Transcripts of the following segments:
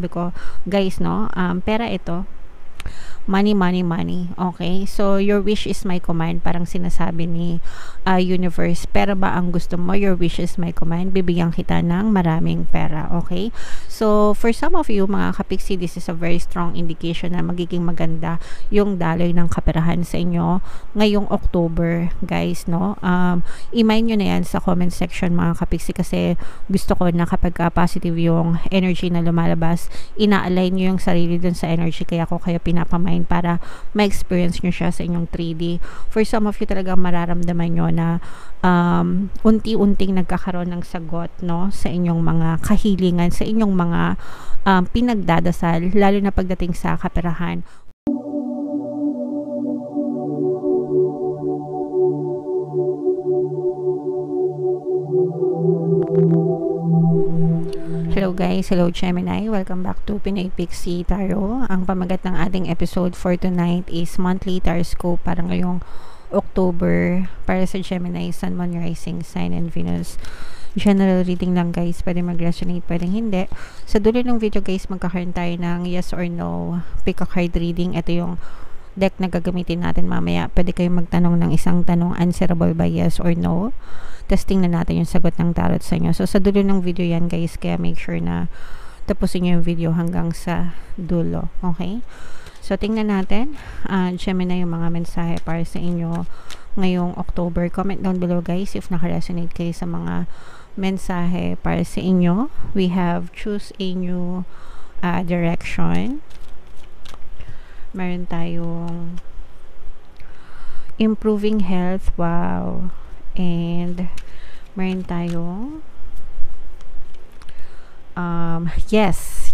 ko, guys, no? Pera ito. Money, money, money. Okay? So, your wish is my command. Parang sinasabi ni universe. Pera ba ang gusto mo? Your wish is my command. Bibigyan kita ng maraming pera. Okay? So, for some of you, mga kapiksi, this is a very strong indication na magiging maganda yung daloy ng kaperahan sa inyo ngayong October, guys, no? I-mind nyo na yan sa comment section, mga kapiksi, kasi gusto ko na kapag positive yung energy na lumalabas, ina-align nyo yung sarili dun sa energy, kaya ko kayo pinapamind para ma-experience nyo siya sa inyong 3D. For some of you talaga mararamdaman nyo na unti-unting nagkakaroon ng sagot, no, sa inyong mga kahilingan, sa inyong mga pinagdadasal, lalo na pagdating sa kaperahan. Hello guys, hello Gemini, welcome back to Pinoy Pixie Tarot. Ang pamagat ng ating episode for tonight is monthly taroscope para ngayong October para sa Gemini, Sun, Moon, Rising, Sign, and Venus. General reading lang guys, pwede mag-resonate, pwedeng hindi. Sa dulo ng video guys, magkakaroon tayo ng yes or no pick a card reading. Ito yung deck na gagamitin natin mamaya. Pwede kayong magtanong ng isang tanong, answerable by yes or no. Testing na natin yung sagot ng tarot sa inyo. So, sa dulo ng video yan guys, kaya make sure na tapusin nyo yung video hanggang sa dulo. Okay? So, tingnan natin. Gemini, yung mga mensahe para sa inyo ngayong October. Comment down below guys if naka-resonate kayo sa mga mensahe para sa inyo. We have choose a new direction. Meron tayong improving health. Wow. And meron tayong yes.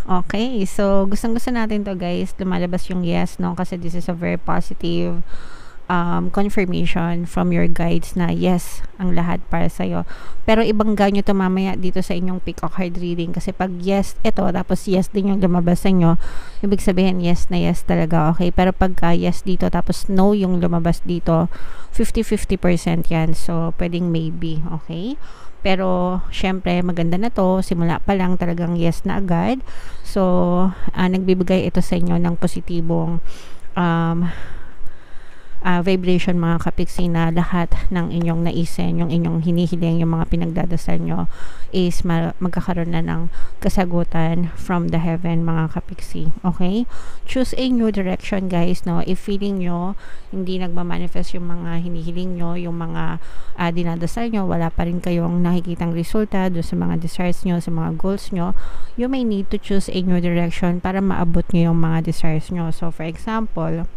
Okay, so gustong-gusto natin to guys, lumalabas yung yes, no, kasi this is a very positive confirmation from your guides na yes, ang lahat para sa'yo. Pero ibangga nyo to mamaya dito sa inyong pick a card reading, kasi pag yes ito, tapos yes din yung lumabas sa inyo, ibig sabihin yes na yes talaga, okay? Pero pagka yes dito, tapos no yung lumabas dito, 50-50% yan. So, pwedeng maybe, okay? Pero, syempre, maganda na to. Simula pa lang talagang yes na agad. So, nagbibigay ito sa inyo ng positibong vibration, mga kapiksi, na lahat ng inyong naisin, yung inyong hinihiling, yung mga pinagdadasal nyo is magkakaroon na ng kasagutan from the heaven, mga kapiksi. Okay? Choose a new direction guys, no? If feeling nyo hindi nagmamanifest yung mga hinihiling nyo, yung mga dinadasal nyo, wala pa rin kayong nakikitang resulta doon sa mga desires nyo, sa mga goals nyo, you may need to choose a new direction para maabot nyo yung mga desires nyo. So for example,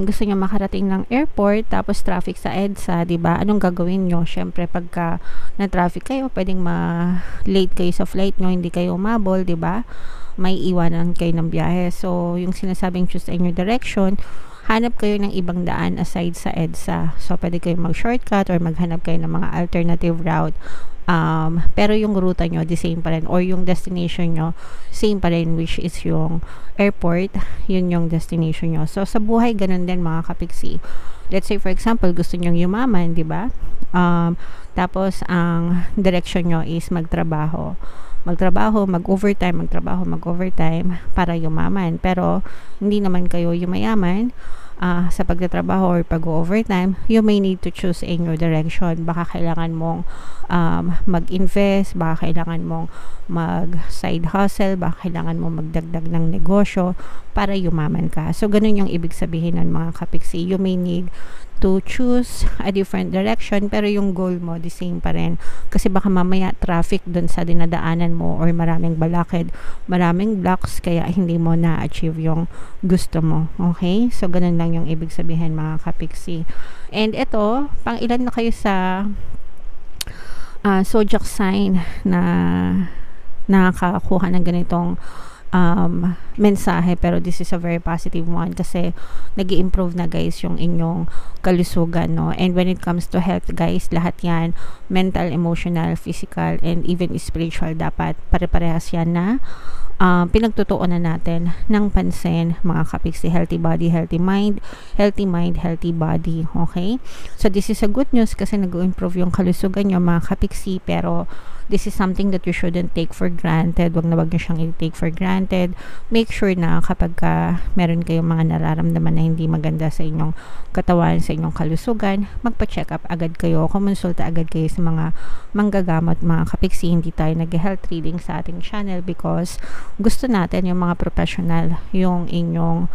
gusto nyo makarating ng airport, tapos traffic sa EDSA, diba? Anong gagawin nyo? Syempre, pagka na-traffic kayo, pwedeng ma-late kayo sa flight nyo, hindi kayo umabol, diba? May iwanan kayo ng biyahe. So, yung sinasabing choose a new direction, hanap kayo ng ibang daan aside sa EDSA. So, pwede kayo mag-shortcut or maghanap kayo ng mga alternative route. Pero yung ruta nyo, the same pa rin, or yung destination nyo, same pa rin, which is yung airport, yun yung destination nyo. So, sa buhay, ganun din mga kapiksi. Let's say, for example, gusto nyong yumaman, di ba? Tapos, ang direction nyo is magtrabaho, mag-overtime para yumaman. Pero, hindi naman kayo yumayaman sa pagtatrabaho or pag-overtime, you may need to choose a new direction. Baka kailangan mong mag-invest, baka kailangan mong mag-side hustle, baka kailangan mong magdagdag ng negosyo para yumaman ka. So, ganun yung ibig sabihin ng mga kapiksi. You may need to choose a different direction, pero yung goal mo, the same pa rin. Kasi baka mamaya traffic dun sa dinadaanan mo or maraming balakid, maraming blocks, kaya hindi mo na-achieve yung gusto mo. Okay? So, ganun lang yung ibig sabihin mga kapiksi. And ito, pang ilan na kayo sa zodiac sign na nakakakuha ng ganitong mensahe, pero this is a very positive one kasi nag-i-improve na guys yung inyong kalusugan, no? And when it comes to health guys, lahat yan, mental, emotional, physical, and even spiritual, dapat pare-parehas yan na pinagtutuunan natin ng pansin mga kapiksi. Healthy body, healthy mind, healthy body. Okay? So this is a good news kasi nag-improve yung kalusugan nyo mga kapiksi, pero this is something that you shouldn't take for granted. Wag nyo siyang i-take for granted. Make sure na kapag meron kayong mga nararamdaman na hindi maganda sa inyong katawan, sa inyong kalusugan, magpa-check up agad kayo, kumonsulta agad kayo sa mga manggagamot, mga kapiksi. Hindi tayo nag-health reading sa ating channel because gusto natin yung mga professional yung inyong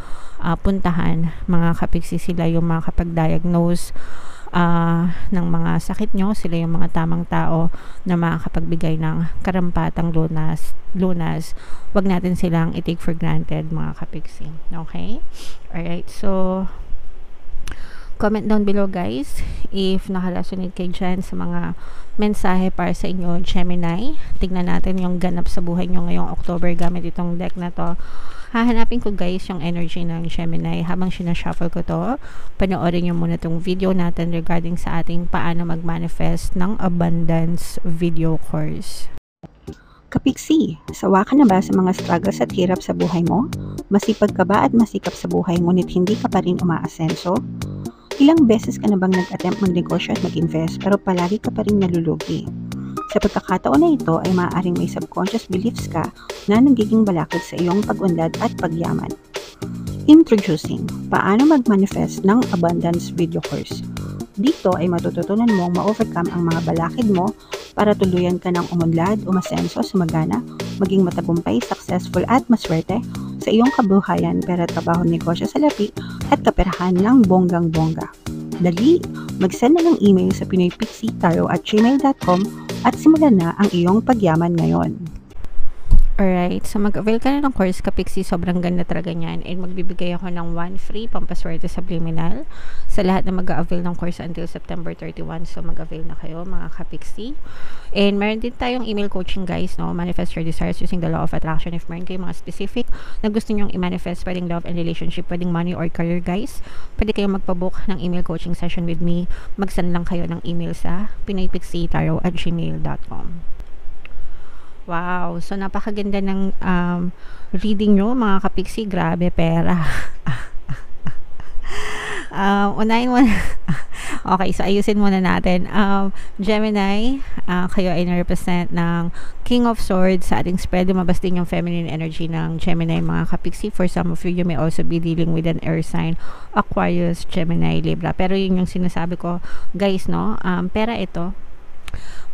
puntahan, mga kapiksi. Sila yung mga kapag-diagnose ng mga sakit nyo, sila yung mga tamang tao na makakapagbigay ng karampatang lunas. Wag natin silang i-take for granted, mga kapiksi. Okay? Alright, so comment down below guys if nakaresonate kayo dyan sa mga mensahe para sa inyo, Gemini. Tignan natin yung ganap sa buhay nyo ngayong October gamit itong deck na to. Hahanapin ko guys yung energy ng Gemini habang sinashuffle ko to. Panoorin nyo muna tong video natin regarding sa ating paano mag-manifest ng abundance video course. Kapiksi, sawa ka na ba sa mga struggles at hirap sa buhay mo? Masipag ka ba at masikap sa buhay ngunit hindi ka pa rin umaasenso? Ilang beses ka na bang nag-attempt magnegosyo at mag-invest pero palagi ka pa rin nalulugi? Sa pagkakataon na ito ay maaaring may subconscious beliefs ka na nagiging balakid sa iyong pag-unlad at pagyaman. Introducing, paano mag-manifest ng abundance video course. Dito ay matututunan mong ma-overcome ang mga balakid mo para tuluyan ka ng umunlad, umasenso, sumagana, maging matagumpay, successful at maswerte sa iyong kabuhayan, pera, trabaho, negosyo, salapi at kaperahan ng bonggang-bongga. Dali, mag-send na ng email sa pinoypixietarot@gmail.com at simulan na ang iyong pagyaman ngayon. Alright, so mag-avail ka na ng course kapiksi, sobrang ganda talaga niyan, and magbibigay ako ng 1 free pampaswerte subliminal sa lahat na mag-avail ng course until September 31, so mag-avail na kayo mga kapiksi. And meron din tayong email coaching guys, no? Manifest your desires using the law of attraction. If meron kayong mga specific na gusto nyong i-manifest, pwedeng love and relationship, pwedeng money or career guys, pwede kayong magpabook ng email coaching session with me. Mag-send lang kayo ng email sa pinoypixietarot@gmail.com. Wow, so napakaganda ng reading nyo mga kapiksi. Grabe, pera. Unahin mo okay, so ayusin muna natin. Gemini, kayo ay na-represent ng King of Swords sa ating spread. Lumabas din yung feminine energy ng Gemini mga kapiksi. For some of you, you may also be dealing with an air sign, Aquarius, Gemini, Libra. Pero yun yung sinasabi ko guys, no? Pera ito.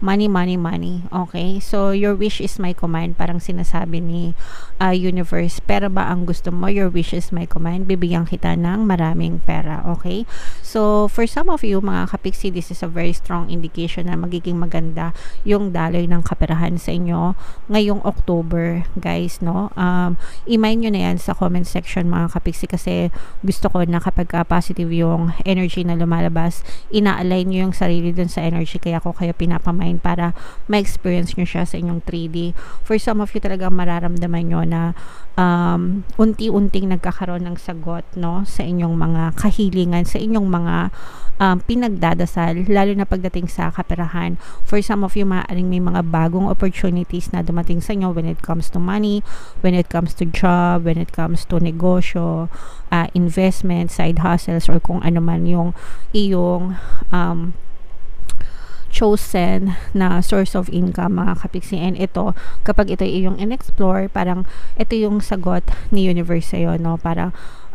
Money, money, money. Okay? So, your wish is my command. Parang sinasabi ni universe, pera ba ang gusto mo? Your wish is my command. Bibigyan kita ng maraming pera. Okay? So, for some of you, mga kapiksi, this is a very strong indication na magiging maganda yung daloy ng kaperahan sa inyo ngayong October, guys, no? I-mind nyo na yan sa comment section, mga kapiksi, kasi gusto ko na kapag positive yung energy na lumalabas, ina-align nyo yung sarili dun sa energy, kaya ko kayo pinapamind para ma-experience nyo siya sa inyong 3D. For some of you talagang mararamdaman nyo na unti-unting nagkakaroon ng sagot, no, sa inyong mga kahilingan, sa inyong mga pinagdadasal, lalo na pagdating sa kaperahan. For some of you, maaaring may mga bagong opportunities na dumating sa inyo when it comes to money, when it comes to job, when it comes to negosyo, investment, side hustles, or kung ano man yung iyong chosen na source of income, mga kapiksi. And ito, kapag ito yung in-explore, parang ito yung sagot ni universe sa'yo, no? Parang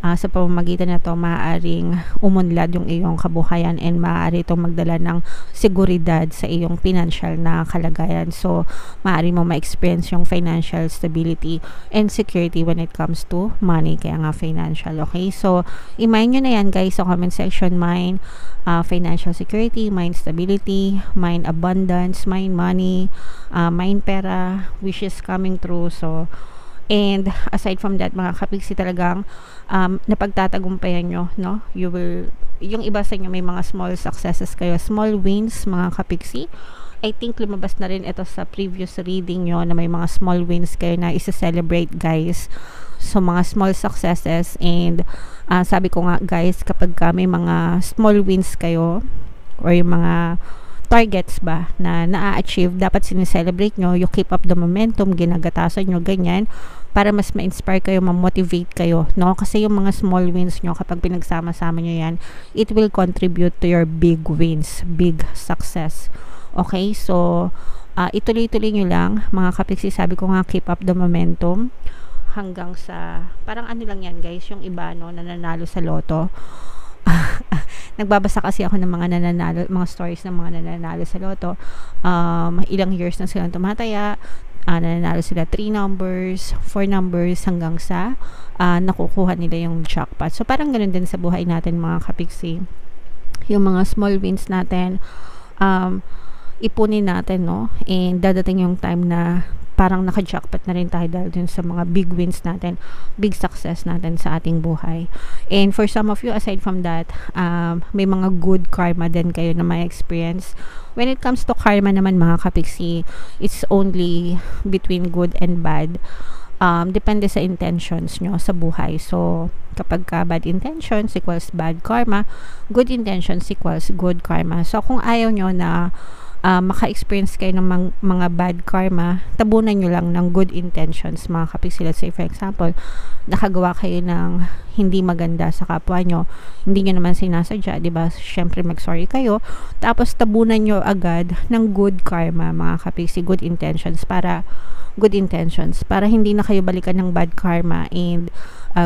sa pamamagitan na to, maaaring umunlad yung iyong kabuhayan and maaari itong magdala ng seguridad sa iyong financial na kalagayan. So, maaari mo ma-experience yung financial stability and security when it comes to money, kaya nga financial. Okay? So, i-mind nyo na yan guys sa comment section. Mind financial security, mind stability, mind abundance, mind money, mind pera, wishes coming true. So, and aside from that, mga kapiksi, talagang napagtatagumpayan nyo, no? You will, yung iba sa inyo may mga small successes kayo, small wins, mga kapiksi. I think lumabas na rin ito sa previous reading nyo na may mga small wins kayo na isa-celebrate guys. So, mga small successes, and sabi ko nga guys, kapag may mga small wins kayo or yung mga targets ba na na-achieve, dapat sineselebrate nyo, you keep up the momentum, ginagatasan nyo, ganyan, para mas ma-inspire kayo, ma-motivate kayo, no? Kasi yung mga small wins nyo, kapag pinagsama-sama nyo yan, it will contribute to your big wins, big success. Okay? So, ituloy-tuloy nyo lang mga kapiksi. Sabi ko nga, keep up the momentum hanggang sa, parang ano lang yan guys, yung iba no, nananalo sa loto. Nagbabasa kasi ako ng mga nananalo, mga stories ng mga nananalo sa loto. Ilang years na silang tumataya, nananalo sila 3 numbers, 4 numbers hanggang sa nakukuha nila yung jackpot. So parang ganun din sa buhay natin mga kapiksi. Yung mga small wins natin, ipunin natin, no? And dadating yung time na parang naka-jackpot na rin tayo dahil dun sa mga big wins natin, big success natin sa ating buhay. And for some of you, aside from that, may mga good karma din kayo na may experience. When it comes to karma naman mga kapiksi, it's only between good and bad. Depende sa intentions nyo sa buhay. So, kapag bad intentions equals bad karma, good intentions equals good karma. So, kung ayaw nyo na maka-experience kayo ng mga bad karma, tabunan nyo lang ng good intentions mga kapiksi. Let's say for example, nakagawa kayo ng hindi maganda sa kapwa nyo, hindi nyo naman sinasadya, diba? Syempre mag-sorry kayo, tapos tabunan nyo agad ng good karma mga kapiksi, good intentions para hindi na kayo balikan ng bad karma and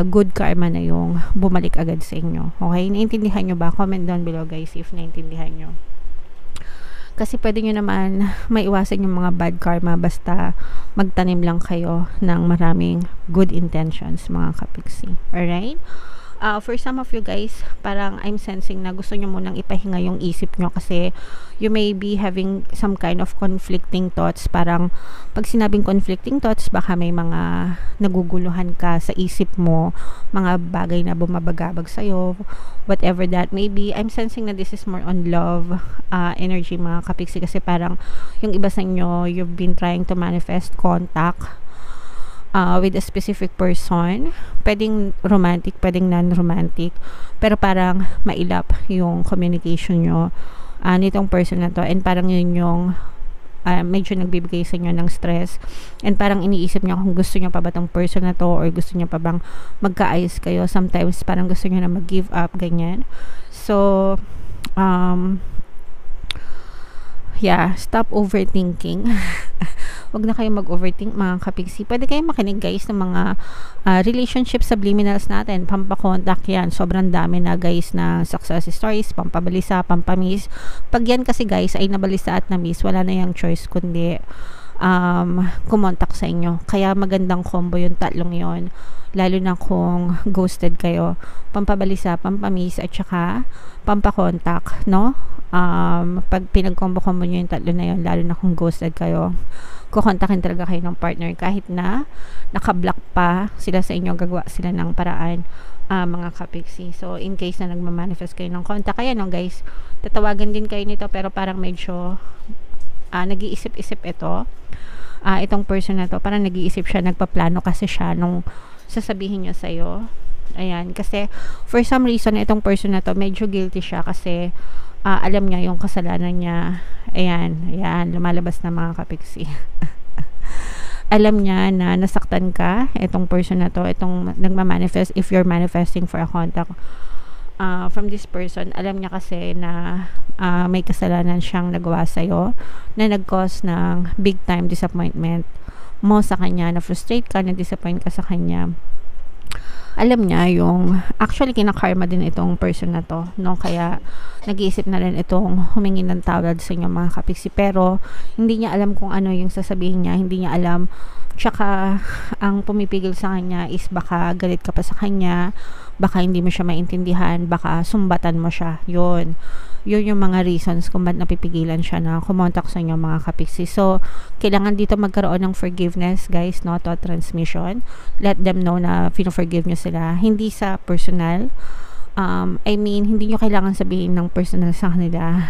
good karma na yung bumalik agad sa inyo. Okay? Naintindihan nyo ba? Comment down below guys if naintindihan nyo. Kasi pwede nyo naman maiwasan yung mga bad karma basta magtanim lang kayo ng maraming good intentions mga kapiksi. Alright? For some of you guys, parang I'm sensing na gusto nyo munang ipahinga yung isip nyo kasi you may be having some kind of conflicting thoughts. Parang pag sinabing conflicting thoughts, baka may mga naguguluhan ka sa isip mo, mga bagay na bumabagabag sa'yo, whatever that may be. I'm sensing na this is more on love energy mga kapiksi kasi parang yung iba sa inyo, you've been trying to manifest contact with a specific person. Pwedeng romantic, pwedeng non-romantic, pero parang mailap yung communication nyo nitong person na to, and parang yun yung medyo nagbibigay sa inyo ng stress, and parang iniisip nyo kung gusto nyo pa ba tong person na to or gusto nyo pa bang magkaayos kayo. Sometimes parang gusto nyo na mag-give up, ganyan. So yeah, stop overthinking. Wag na kayo mag-overthink mga kapiksi. Pwede kayo makinig guys ng mga relationship subliminals natin. Pampakontak yan. Sobrang dami na guys na success stories, pampabalisa, pampamiss. Pag yan kasi guys ay nabalisa at na-miss, wala na yung choice kundi kumontak sa inyo. Kaya magandang combo yung tatlong yon, lalo na kung ghosted kayo. Pampabalisa, pampamiss, at saka pampakontak, no? Pag pinag-combo-combo nyo yung tatlo na yon, lalo na kung ghosted kayo, kukontakin talaga kayo ng partner kahit na nakablock pa sila sa inyo, gagawa sila ng paraan mga kapiksi. So in case na nagmamanifest kayo ng contact, kaya no guys, tatawagan din kayo nito pero parang medyo nag-iisip-isip itong person na to, parang nag-iisip siya, nagpaplano kasi siya nung sasabihin niya sa'yo. Ayan, kasi for some reason itong person na to medyo guilty siya kasi alam niya yung kasalanan niya. Ayan, lumalabas na mga kapiksi. Alam niya na nasaktan ka, itong person na to, itong nagmamanifest, if you're manifesting for a contact from this person, alam niya kasi na may kasalanan siyang nagawa sa'yo na nag-cause ng big time disappointment mo sa kanya, na-frustrate ka, na-disappoint ka sa kanya. Alam niya yung actually kinakarma din itong person na to, no? Kaya nag-iisip na rin itong humingi ng tawad sa inyo mga kapiksi, pero hindi niya alam kung ano yung sasabihin niya, hindi niya alam. Tsaka ang pumipigil sa kanya is baka galit ka pa sa kanya, baka hindi mo siya maintindihan, baka sumbatan mo siya. Yun yung mga reasons kung ba't napipigilan siya na kumontak sa inyo mga kapiksi. So kailangan dito magkaroon ng forgiveness guys, no? Thought transmission. Let them know na forgive nyo sila, hindi sa personal. I mean, hindi nyo kailangan sabihin ng personal sa kanila.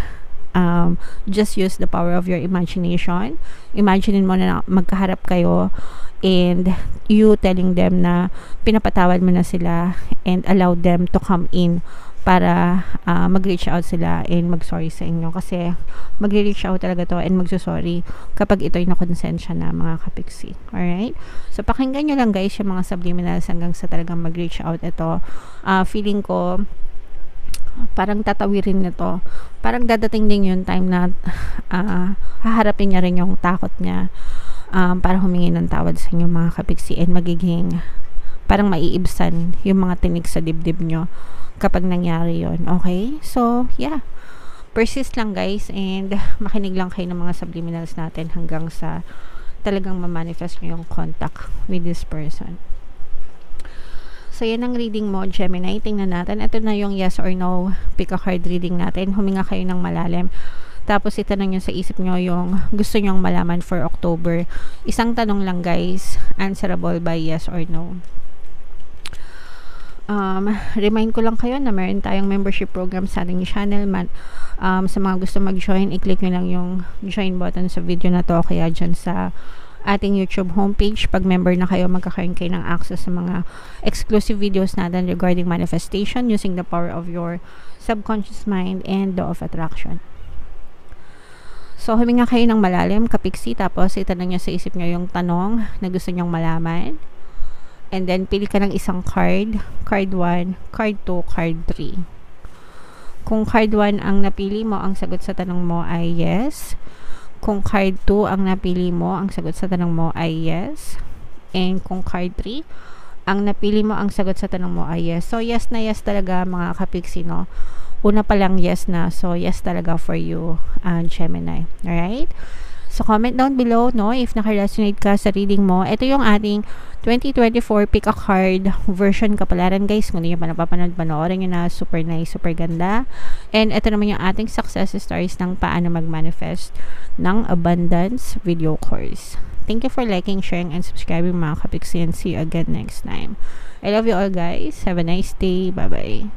Just use the power of your imagination. Imagine mo na magkaharap kayo and you telling them na pinapatawad mo na sila and allow them to come in para mag-reach out sila and mag-sorry sa inyo, kasi mag-reach out talaga to and mag-sorry kapag ito'y nakonsensya na mga kapiksi. Alright? So pakinggan nyo lang guys yung mga subliminals hanggang sa talagang mag-reach out ito. Feeling ko parang tatawirin nito. Parang dadating din yung time na haharapin niya rin yung takot niya para humingi ng tawad sa inyo mga kapiksi, and magiging parang maiibsan yung mga tinik sa dibdib nyo kapag nangyari yon. Okay? So, yeah. Persist lang guys, and makinig lang kayo ng mga subliminals natin hanggang sa talagang ma-manifest nyo yung contact with this person. So, yan ang reading mo, Gemini. Tingnan natin. Ito na yung yes or no pick a card reading natin. Huminga kayo ng malalim. Tapos, itanong nyo sa isip nyo yung gusto nyong malaman for October. Isang tanong lang guys. Answerable by yes or no. Remind ko lang kayo na meron tayong membership program sa ating channel. Sa mga gusto mag-join, i-click nyo lang yung join button sa video na to, kaya dyan sa ating YouTube homepage. Pag member na kayo, magkakaroon kayo ng access sa mga exclusive videos natin regarding manifestation using the power of your subconscious mind and law of attraction. So, huminga kayo ng malalim, kapiksi, tapos itanong nyo sa isip nyo yung tanong na gusto nyong malaman. And then, pili ka ng isang card. Card 1, card 2, card 3. Kung card 1 ang napili mo, ang sagot sa tanong mo ay yes. Kung card 2 ang napili mo, ang sagot sa tanong mo ay yes. And kung card 3 ang napili mo, ang sagot sa tanong mo ay yes. So, yes na yes talaga mga kapiksi, no? Una pa lang yes na. So, yes talaga for you, Gemini. Alright? So, comment down below, no, if naka-resonate ka sa reading mo. Ito yung ating 2024 pick a card version kapalaran, guys. Kung hindi nyo pa napapanood, panoorin nyo na. Super nice, super ganda. And ito naman yung ating success stories ng paano mag-manifest ng abundance video course. Thank you for liking, sharing, and subscribing mga kapiksi, and see you again next time. I love you all, guys. Have a nice day. Bye-bye.